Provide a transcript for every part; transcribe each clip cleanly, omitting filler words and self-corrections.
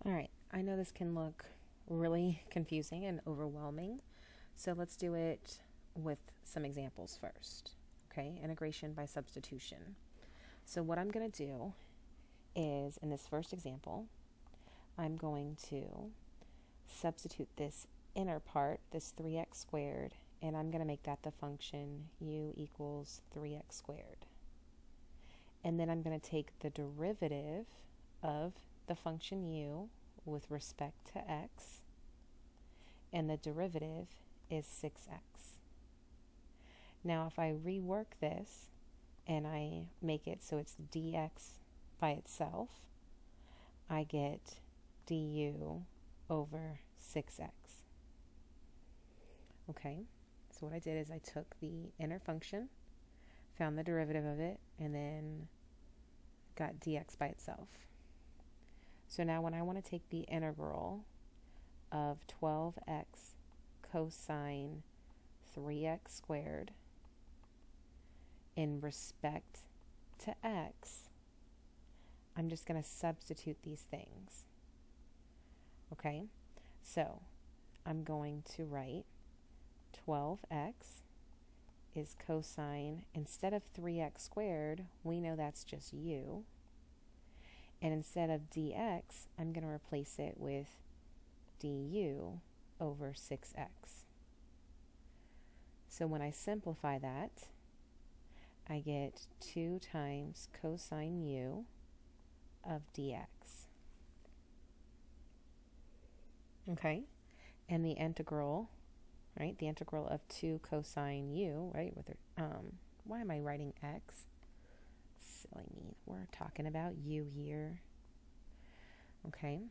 All right, I know this can look really confusing and overwhelming, so let's do it with some examples first. Okay, integration by substitution. So what I'm going to do is, in this first example, I'm going to substitute this inner part, this 3x squared, and I'm going to make that the function u equals 3x squared. And then I'm going to take the derivative of the function u with respect to x, and the derivative is 6x. Now if I rework this and I make it so it's dx by itself, I get du over 6x. Okay, so what I did is I took the inner function, found the derivative of it, and then got dx by itself. So now when I want to take the integral of 12x cosine 3x squared in respect to x, I'm just going to substitute these things. Okay, so I'm going to write 12x is cosine, instead of 3x squared, we know that's just u. And instead of dx, I'm going to replace it with du over 6x. So when I simplify that, I get 2 times cosine u of dx. Okay, and the integral, right? The integral of 2 cosine u, right? With why am I writing x? Silly me. We're talking about u here. Okay,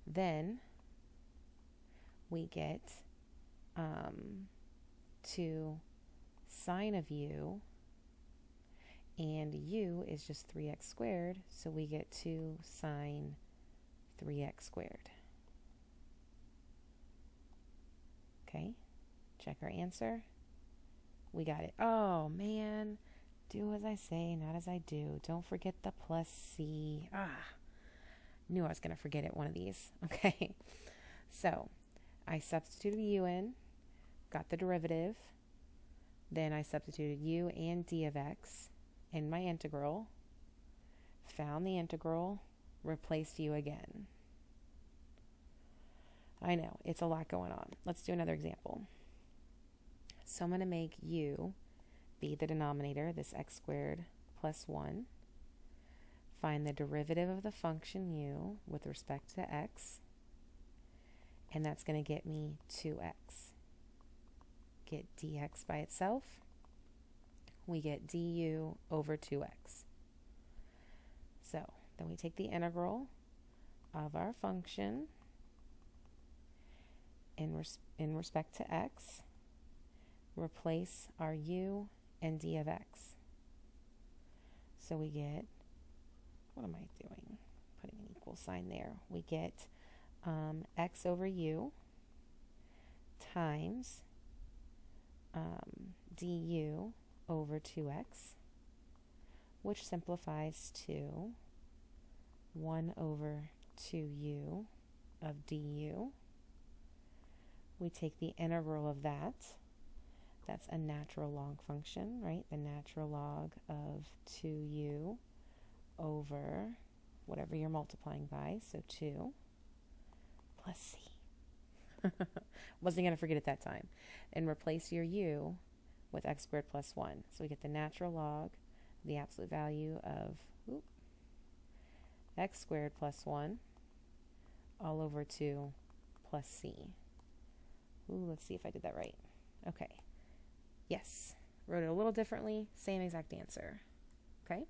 then we get 2 sine of u, and u is just 3x squared, so we get 2 sine 3x squared. Okay, check our answer. We got it. Oh man, do as I say, not as I do. Don't forget the plus c. Knew I was going to forget it one of these. Okay, so I substituted u in, got the derivative, then I substituted u and d of x in my integral, found the integral, replaced u again. I know, it's a lot going on. Let's do another example. So I'm going to make u be the denominator, this x squared plus 1. Find the derivative of the function u with respect to x, and that's going to get me 2x. Get dx by itself. We get du over 2x. So then we take the integral of our function in respect to x, replace our u and d of x. So we get, what am I doing? Putting an equal sign there. We get x over u times du over 2x, which simplifies to 1 over 2u of du. We take the integral of that. That's a natural log function, right? The natural log of 2u over whatever you're multiplying by, so 2 plus c. Wasn't going to forget it that time. And replace your u with x squared plus 1. So we get the natural log, the absolute value of x squared plus 1 all over 2 plus c. Let's see if I did that right. Okay. Yes. Wrote it a little differently, same exact answer. Okay?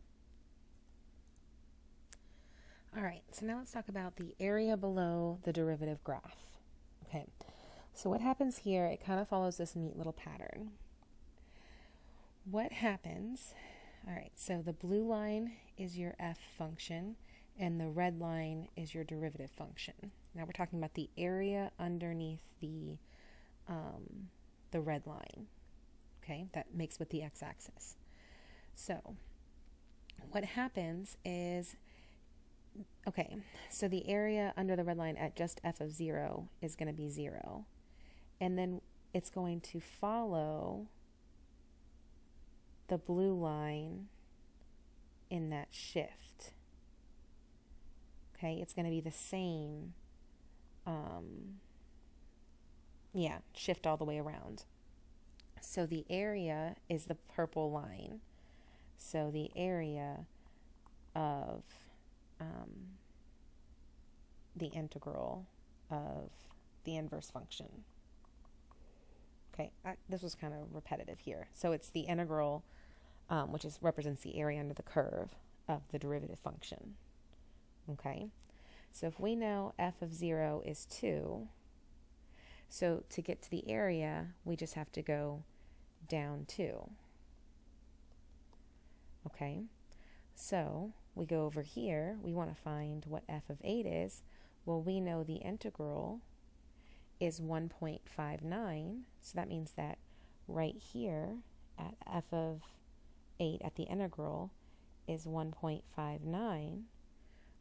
All right, so now let's talk about the area below the derivative graph. Okay, so what happens here, it kind of follows this neat little pattern. What happens, all right, so the blue line is your f function, and the red line is your derivative function. Now we're talking about the area underneath the red line, okay, that makes with the x-axis. So what happens is Okay, so the area under the red line at just f of 0 is going to be 0. And then it's going to follow the blue line in that shift. Okay, it's going to be the same, shift all the way around. So the area is the purple line. So the area of the integral of the inverse function. Okay, this was kind of repetitive here. So it's the integral, which represents the area under the curve of the derivative function. Okay, so if we know f of 0 is 2, so to get to the area, we just have to go down 2. Okay, so we go over here, we want to find what f of 8 is. Well, we know the integral is 1.59, so that means that right here at f of 8 at the integral is 1.59.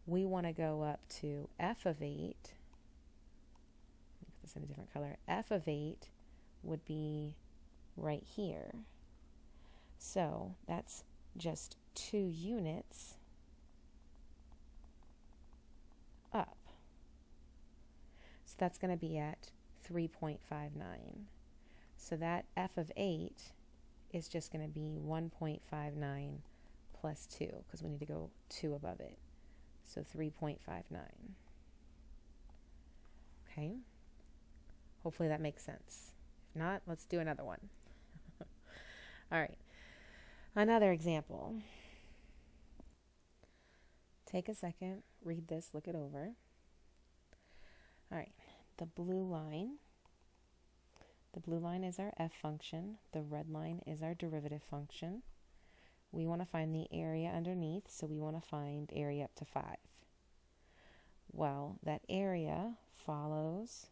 We want to go up to f of 8. Let me put this in a different color. F of 8 would be right here. So that's just 2 units up. So that's going to be at 3.59. So that f of 8 is just going to be 1.59 plus 2, because we need to go 2 above it. So 3.59. Okay. Hopefully that makes sense. If not, let's do another one. All right. Another example. Take a second, read this, look it over. All right. The blue line is our f function. The red line is our derivative function. We want to find the area underneath, so we want to find area up to 5. Well, that area follows,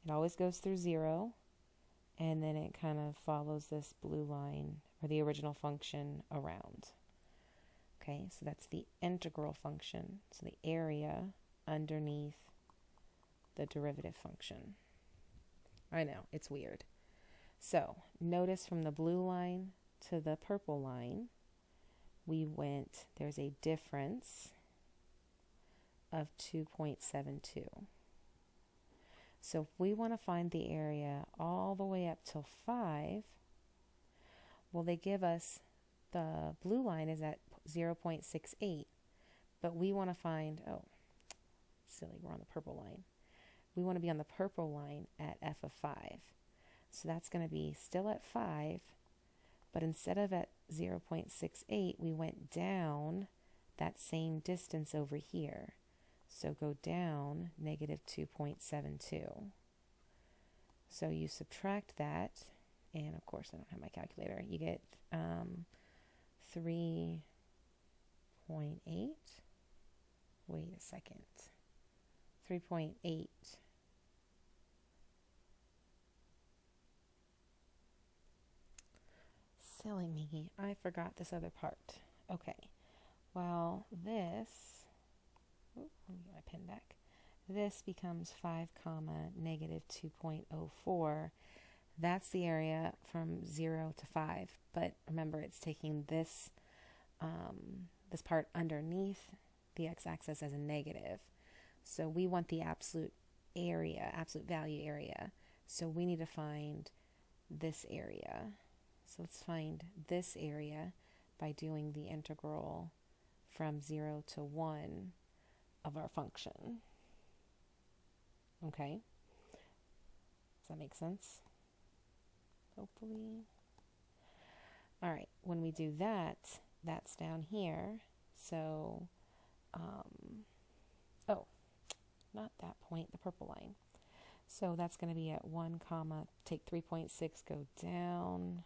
it always goes through 0, and then it kind of follows this blue line, or the original function, around. Okay, so that's the integral function, so the area underneath the derivative function. I know, it's weird. So, notice from the blue line to the purple line, there's a difference of 2.72. So if we want to find the area all the way up till 5, well, they give us, the blue line is at 0.68, but we want to find, we're on the purple line. We want to be on the purple line at f of 5. So that's going to be still at 5, but instead of at 0.68, we went down that same distance over here. So go down negative 2.72. So you subtract that, and of course I don't have my calculator. You get 3.8. Wait a second. 3.8. Silly me. I forgot this other part. Okay. Well, this, let me get my pen back. This becomes 5 comma negative 2.04. That's the area from 0 to 5. But remember, it's taking this this part underneath the x-axis as a negative. So we want the absolute area, absolute value area. So we need to find this area. So let's find this area by doing the integral from 0 to 1 of our function. Okay? Does that make sense? Hopefully. All right, when we do that, that's down here. So, not that point, the purple line. So that's going to be at 1 comma, take 3.6, go down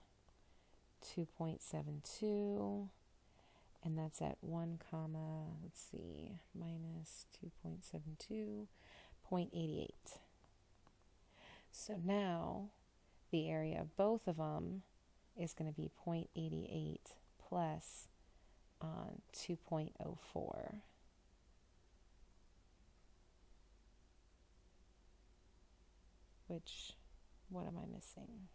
2.72, and that's at 1 comma, let's see, minus 2.72, 0.88. So now the area of both of them is going to be 0.88 plus 2.04. which, what am I missing?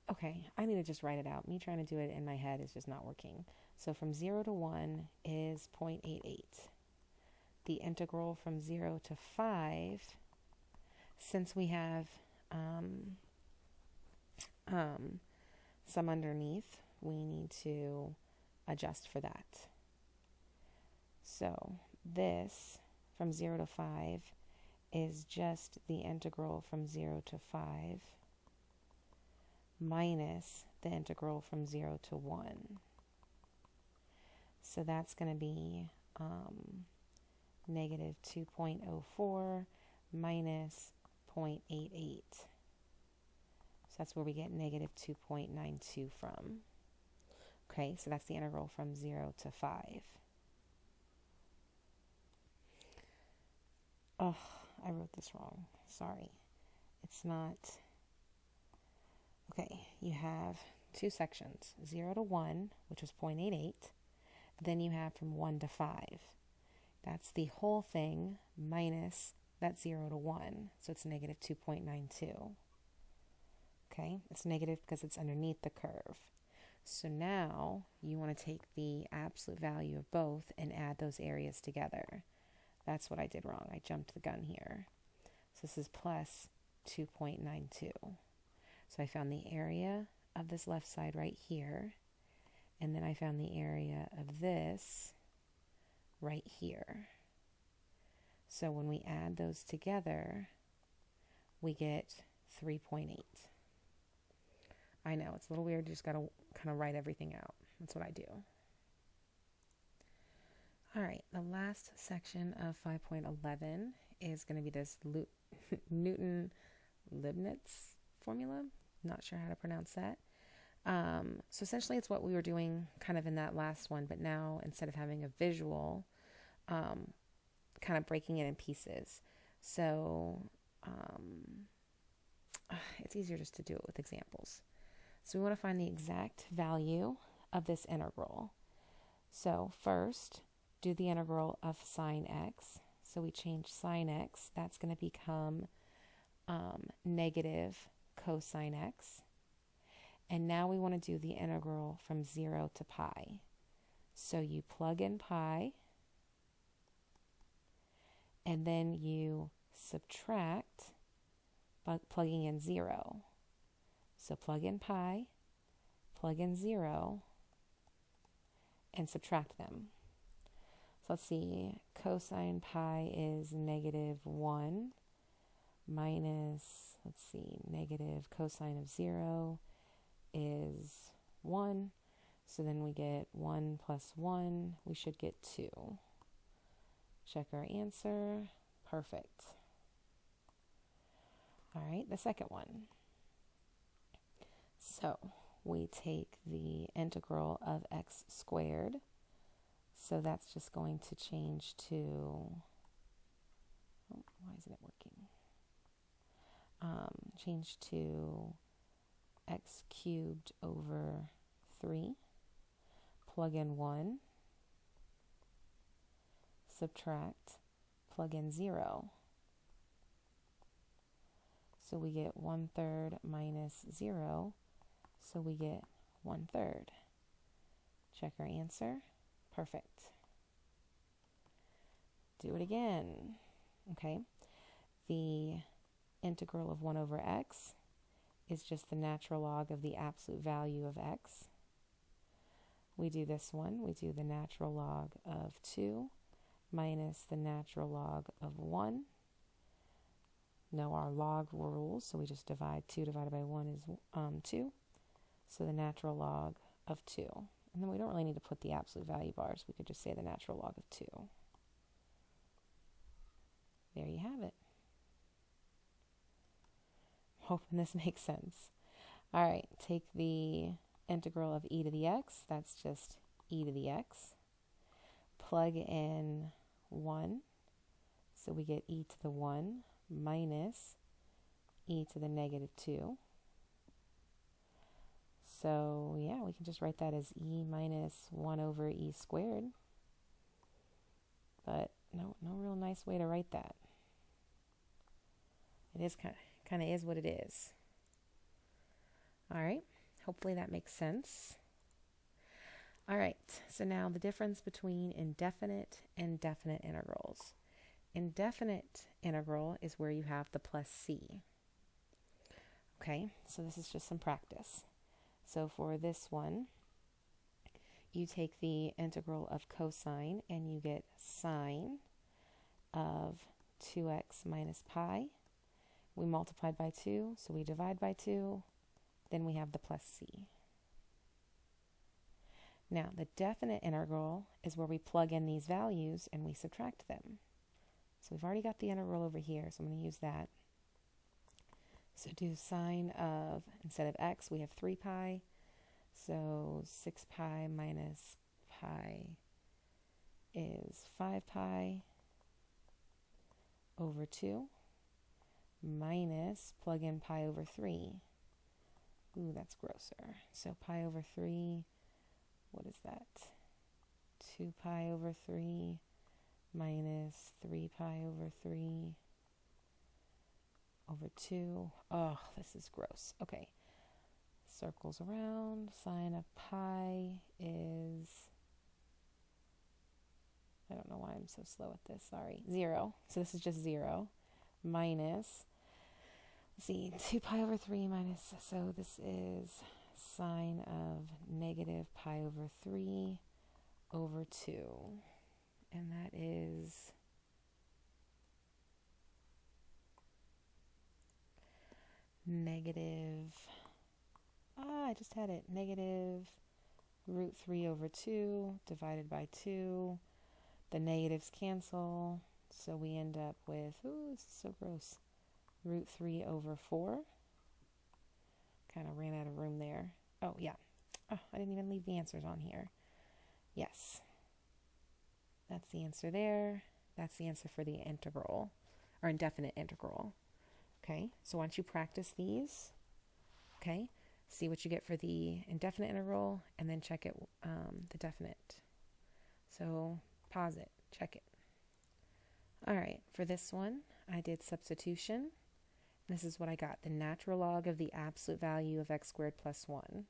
Okay, I need to just write it out. Me trying to do it in my head is just not working. So from 0 to 1 is 0.88. The integral from 0 to 5, since we have some underneath, we need to adjust for that. So this from 0 to 5 is just the integral from 0 to 5 minus the integral from 0 to 1. So that's going to be negative 2.04 minus 0.88. So that's where we get negative 2.92 from. Okay, so that's the integral from 0 to 5. Oh, I wrote this wrong. Sorry. It's not. Okay, you have two sections, 0 to 1, which was 0.88. Then you have from 1 to 5. That's the whole thing minus that 0 to 1. So it's negative 2.92. Okay, it's negative because it's underneath the curve. So now you want to take the absolute value of both and add those areas together. That's what I did wrong. I jumped the gun here. So this is plus 2.92. So I found the area of this left side right here, and then I found the area of this right here. So when we add those together, we get 3.8. I know, it's a little weird. You just got to kind of write everything out. That's what I do. All right, the last section of 5.11 is going to be this Newton-Leibniz formula. Not sure how to pronounce that. So essentially it's what we were doing kind of in that last one, but now instead of having a visual, kind of breaking it in pieces. So it's easier just to do it with examples. So we want to find the exact value of this integral. So first, do the integral of sine x. So we change sine x. That's going to become negative cosine x. And now we want to do the integral from 0 to pi. So you plug in pi, and then you subtract by plugging in 0. So plug in pi, plug in 0, and subtract them. So let's see, cosine pi is negative 1 minus, let's see, negative cosine of 0 is 1. So then we get 1 plus 1, we should get 2. Check our answer. Perfect. All right, the second one. So we take the integral of x squared. So that's just going to change to, why isn't it working? Change to x cubed over 3. Plug in 1. Subtract. Plug in 0. So we get 1/3 minus 0. So we get 1/3. Check our answer. Perfect. Do it again. Okay. The integral of 1 over x is just the natural log of the absolute value of x. We do this one. We do the natural log of 2 minus the natural log of 1. Know our log rules, so we just divide 2 divided by 1 is 2. So the natural log of 2. And then we don't really need to put the absolute value bars. We could just say the natural log of 2. There you have it. Hoping this makes sense. All right, take the integral of e to the x. That's just e to the x. Plug in 1. So we get e to the 1 minus e to the negative 2. So yeah, we can just write that as e minus 1 over e squared. but no real nice way to write that. It is kind of is what it is. All right, hopefully that makes sense. All right, so now the difference between indefinite and definite integrals. Indefinite integral is where you have the plus c. Okay, so this is just some practice. So for this one, you take the integral of cosine and you get sine of 2x minus pi. We multiplied by 2, so we divide by 2. Then we have the plus c. Now, the definite integral is where we plug in these values and we subtract them. So we've already got the integral over here, so I'm going to use that. So do sine of, instead of x, we have 3 pi. So 6 pi minus pi is 5 pi over 2 minus, plug in pi over 3. Ooh, that's grosser. So pi over 3, what is that? 2 pi over 3 minus 3 pi over 3 over 2. Oh, this is gross. Okay. Circles around. Sine of pi is, I don't know why I'm so slow at this. Sorry. 0. So this is just 0. Minus, let's see, 2 pi over 3 minus, so this is sine of negative pi over 3 over 2. And that is negative, I just had it, negative root 3 over 2 divided by 2. The negatives cancel, so we end up with, ooh, this is so gross, root 3 over 4. Kind of ran out of room there. Oh, yeah. Oh, I didn't even leave the answers on here. Yes. That's the answer there. That's the answer for the integral, or indefinite integral. Okay, so once you practice these, okay, see what you get for the indefinite integral, and then check it, the definite. So pause it, check it. All right, for this one, I did substitution. This is what I got, the natural log of the absolute value of x squared plus 1.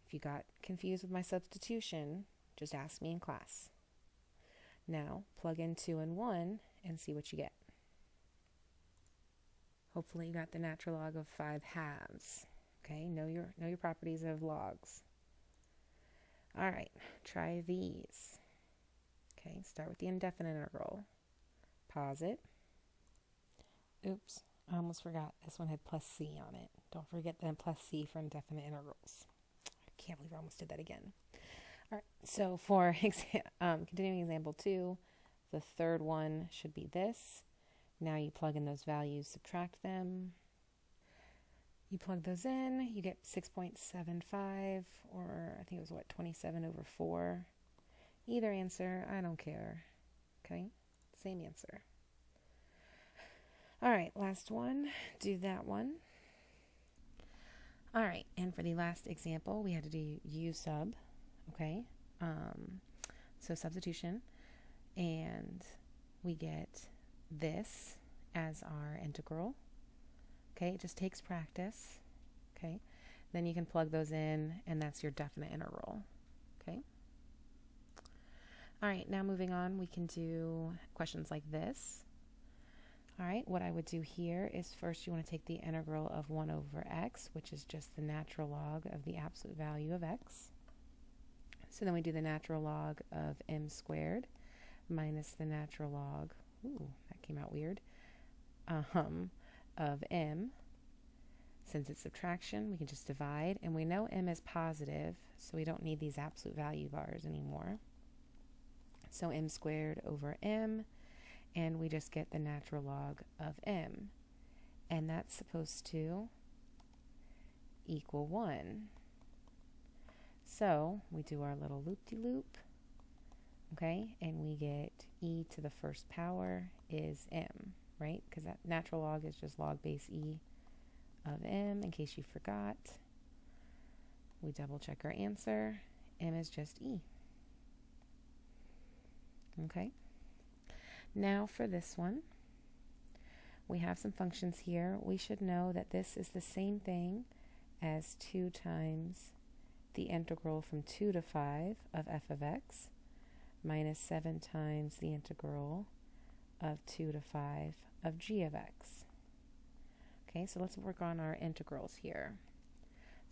If you got confused with my substitution, just ask me in class. Now, plug in 2 and 1 and see what you get. Hopefully you got the natural log of 5 halves. Okay, know your properties of logs. All right, try these. Okay, start with the indefinite integral. Pause it. Oops, I almost forgot. This one had plus c on it. Don't forget the plus c for indefinite integrals. I can't believe I almost did that again. All right, so for continuing example 2, the third one should be this. Now you plug in those values, subtract them. You plug those in, you get 6.75, or I think it was, 27 over 4. Either answer, I don't care. Okay, same answer. All right, last one, do that one. All right, and for the last example, we had to do U sub, okay? So substitution, and we get this as our integral. Okay, it just takes practice. Okay, then you can plug those in, and that's your definite integral. Okay. All right, now moving on, we can do questions like this. All right, what I would do here is first you want to take the integral of 1 over x, which is just the natural log of the absolute value of x. So then we do the natural log of m squared minus the natural log, ooh, that came out weird, of m. Since it's subtraction, we can just divide, and we know m is positive, so we don't need these absolute value bars anymore. So m squared over m, and we just get the natural log of m, and that's supposed to equal 1. So we do our little loop-de-loop, okay, and we get e to the first power is m, right? Because that natural log is just log base e of m, in case you forgot. We double check our answer. M is just e. Okay. Now for this one, we have some functions here. We should know that this is the same thing as 2 times the integral from 2 to 5 of f of x minus 7 times the integral of 2 to 5 of g of x. Okay, so let's work on our integrals here.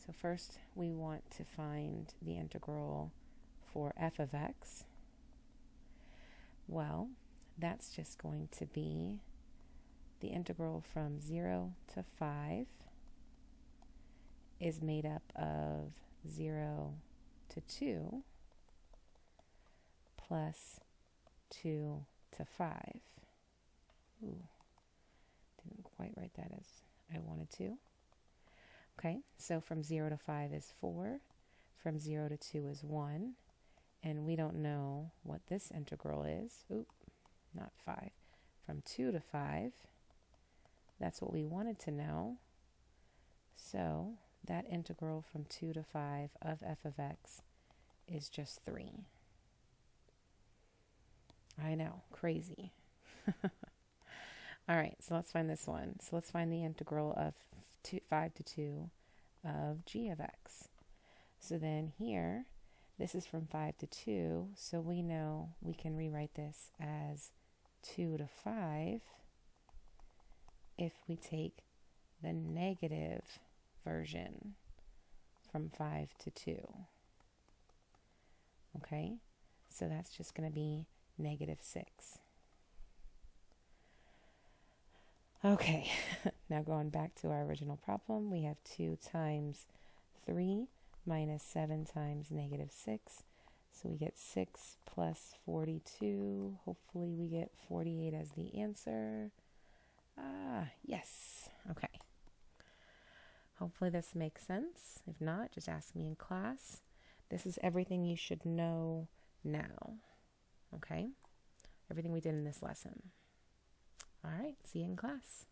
So first we want to find the integral for f of x. Well, that's just going to be the integral from 0 to 5 is made up of 0 to 2 plus 2 to 5. Ooh, didn't quite write that as I wanted to. Okay, so from 0 to 5 is 4, from 0 to 2 is 1, and we don't know what this integral is. Oop, not 5. From 2 to 5, that's what we wanted to know. So that integral from 2 to 5 of f of x is just 3. I know, crazy. All right, so let's find this one. So let's find the integral of 5 to 2 of g of x. So then here, this is from 5 to 2, so we know we can rewrite this as 2 to 5 if we take the negative version from 5 to 2. Okay, so that's just going to be negative 6. Okay, now going back to our original problem, we have 2 times 3 minus 7 times negative 6. So we get 6 plus 42. Hopefully we get 48 as the answer. Yes. Okay. Hopefully this makes sense. If not, just ask me in class. This is everything you should know now. Okay? Everything we did in this lesson. All right, see you in class.